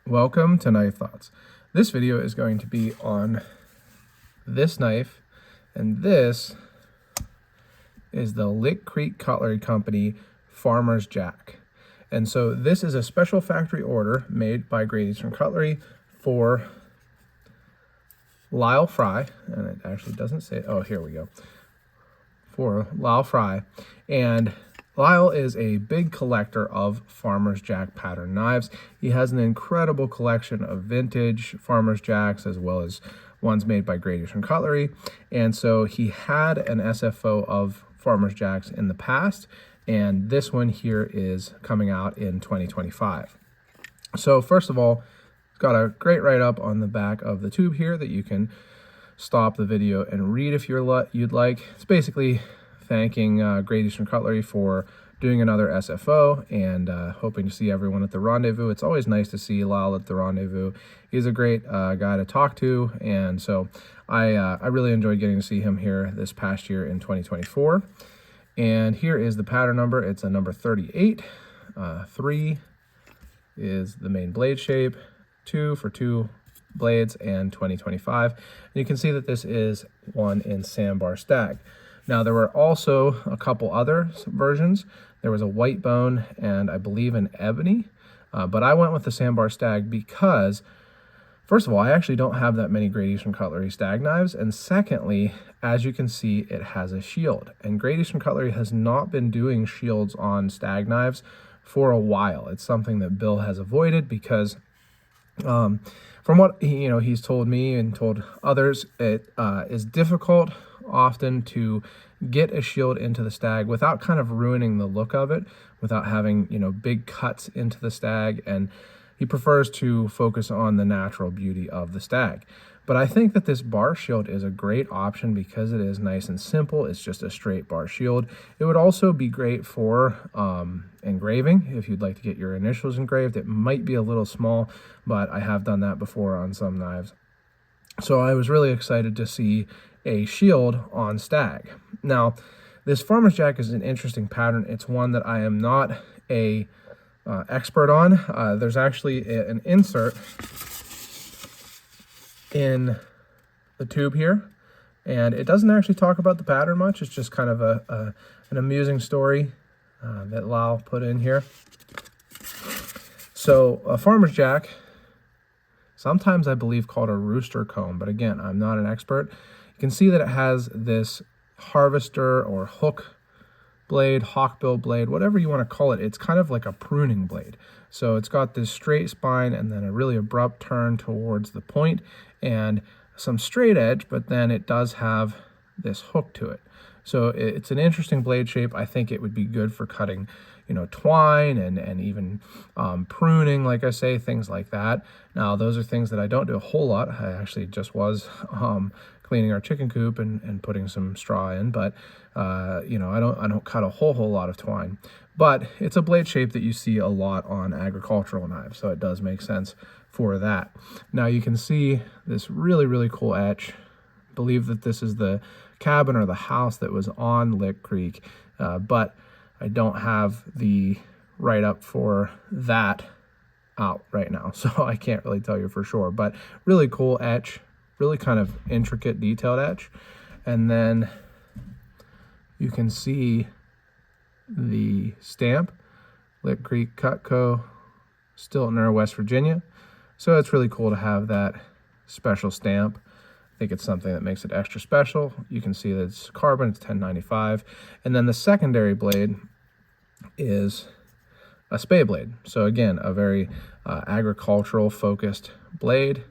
Welcome to Knife Thoughts. This video is going to be on this knife, and this is the Lick Creek Cutlery Company Farmer's Jack. And so this is a special factory order made by Great Eastern Cutlery for Lyle Fry, and it actually doesn't say, oh, here we go, for Lyle Fry. And Lyle is a big collector of Farmer's Jack pattern knives. He has an incredible collection of vintage Farmer's Jacks as well as ones made by Great Eastern Cutlery. And so he had an SFO of Farmer's Jacks in the past, and this one here is coming out in 2025. So first of all, it's got a great write-up on the back of the tube here that you can stop the video and read if you'd like. It's basically thanking Great Eastern Cutlery for doing another SFO and hoping to see everyone at the rendezvous. It's always nice to see Lyle at the rendezvous. He's a great guy to talk to, and so I really enjoyed getting to see him here this past year in 2024. And here is the pattern number. It's a number 38. 3 is the main blade shape, 2 for 2 blades, and 2025. And you can see that this is one in Sandbar Stag. Now, there were also a couple other versions. There was a white bone and I believe an ebony, but I went with the Sandbar Stag because, first of all, I actually don't have that many Great Eastern Cutlery Stag knives, and secondly, as you can see, it has a shield. And Great Eastern Cutlery has not been doing shields on Stag knives for a while. It's something that Bill has avoided because from what he's told me and told others, it is difficult often to get a shield into the Stag without kind of ruining the look of it, without having big cuts into the Stag, and he prefers to focus on the natural beauty of the Stag. But I think that this bar shield is a great option because it is nice and simple. It's just a straight bar shield. It would also be great for engraving if you'd like to get your initials engraved. It might be a little small, but I have done that before on some knives. So I was really excited to see a shield on Stag. Now, this Farmer's Jack is an interesting pattern. It's one that I am not a expert on. There's actually an insert in the tube here, and it doesn't actually talk about the pattern much. It's just kind of an amusing story that Lyle put in here. So a Farmer's Jack, sometimes I believe called a rooster comb, but again, I'm not an expert. You can see that it has this harvester or hook blade, hawkbill blade, whatever you want to call it. It's kind of like a pruning blade. So it's got this straight spine and then a really abrupt turn towards the point and some straight edge, but then it does have this hook to it. So it's an interesting blade shape. I think it would be good for cutting, twine and even pruning, like I say, things like that. Now, those are things that I don't do a whole lot. I actually just was cleaning our chicken coop and putting some straw in, but I don't cut a whole lot of twine. But it's a blade shape that you see a lot on agricultural knives, so it does make sense for that. Now you can see this really cool etch. I believe that this is the cabin or the house that was on Lick Creek, but I don't have the write-up for that out right now, so I can't really tell you for sure. But really cool etch, really kind of intricate, detailed etch. And then you can see the stamp, Lick Creek Cutco, Stiltner, West Virginia. So it's really cool to have that special stamp. I think it's something that makes it extra special. You can see that it's carbon, it's 1095. And then the secondary blade is a spay blade. So again, a very agricultural focused blade.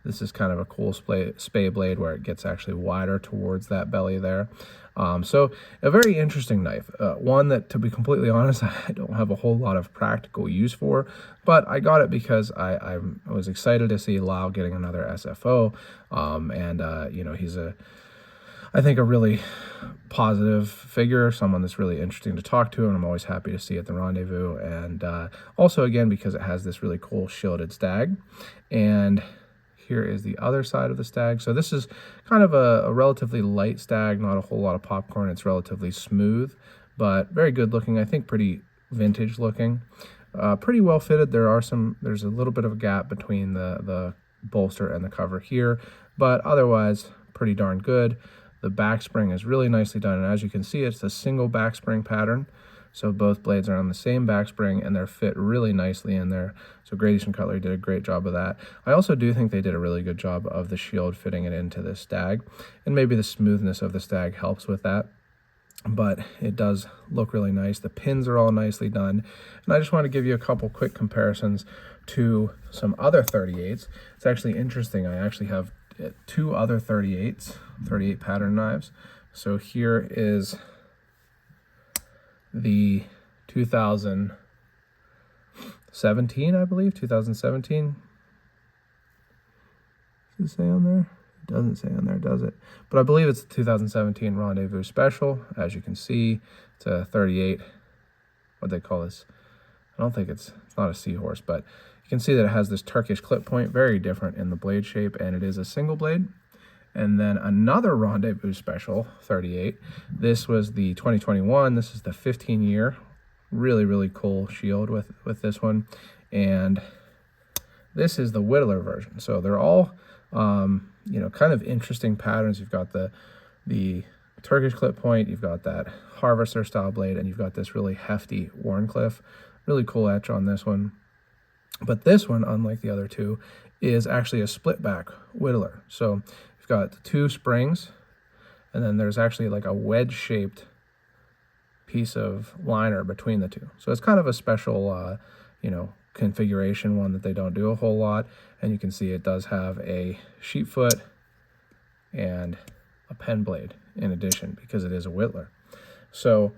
This is kind of a cool spay blade where it gets actually wider towards that belly there. So a very interesting knife, one that, to be completely honest, I don't have a whole lot of practical use for, but I got it because I was excited to see Lyle getting another SFO, he's I think a really positive figure, someone that's really interesting to talk to, and I'm always happy to see at the rendezvous. And also, again, because it has this really cool shielded Stag. And here is the other side of the Stag. So this is kind of a relatively light Stag, not a whole lot of popcorn. It's relatively smooth, but very good looking. I think pretty vintage looking. pretty well fitted. There's a little bit of a gap between the bolster and the cover here, but otherwise pretty darn good. The back spring is really nicely done, and as you can see, it's a single back spring pattern. So both blades are on the same back spring and they're fit really nicely in there. So Grady from Cutlery did a great job of that. I also do think they did a really good job of the shield fitting it into this Stag, and maybe the smoothness of the Stag helps with that. But it does look really nice. The pins are all nicely done. And I just want to give you a couple quick comparisons to some other 38s. It's actually interesting. I actually have two other 38 pattern knives. So here is the 2017, I believe, 2017. Does it say on there? It doesn't say on there, does it? But I believe it's the 2017 Rendezvous Special. As you can see, it's a 38. What they call this? I don't think it's not a seahorse, but you can see that it has this Turkish clip point, very different in the blade shape, and it is a single blade. And then another Rendezvous Special 38. This was the 2021. This is the 15-year. Really, really cool shield with this one. And this is the Whittler version. So they're all, you know, kind of interesting patterns. You've got the Turkish clip point, you've got that Harvester style blade, and you've got this really hefty Wharncliffe. Really cool etch on this one. But this one, unlike the other two, is actually a split back Whittler. So you've got two springs, and then there's actually like a wedge shaped piece of liner between the two. So it's kind of a special, you know, configuration, one that they don't do a whole lot. And you can see it does have a sheep foot and a pen blade in addition, because it is a Whittler. So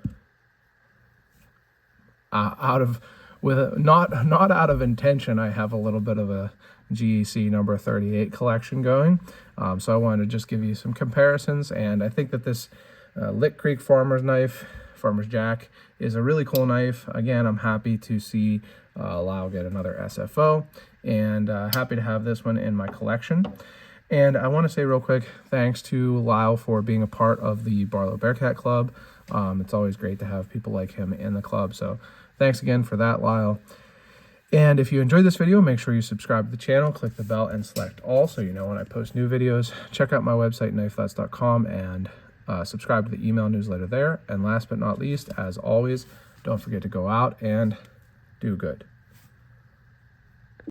not out of intention, I have a little bit of a GEC number 38 collection going. So I wanted to just give you some comparisons, and I think that this Lick Creek Farmer's Jack, is a really cool knife. Again, I'm happy to see Lyle get another SFO, and happy to have this one in my collection. And I want to say real quick, thanks to Lyle for being a part of the Barlow Bearcat Club. It's always great to have people like him in the club. So thanks again for that, Lyle. And if you enjoyed this video, make sure you subscribe to the channel, click the bell, and select all so you know when I post new videos. Check out my website, knifethoughts.com, and subscribe to the email newsletter there. And last but not least, as always, don't forget to go out and do good.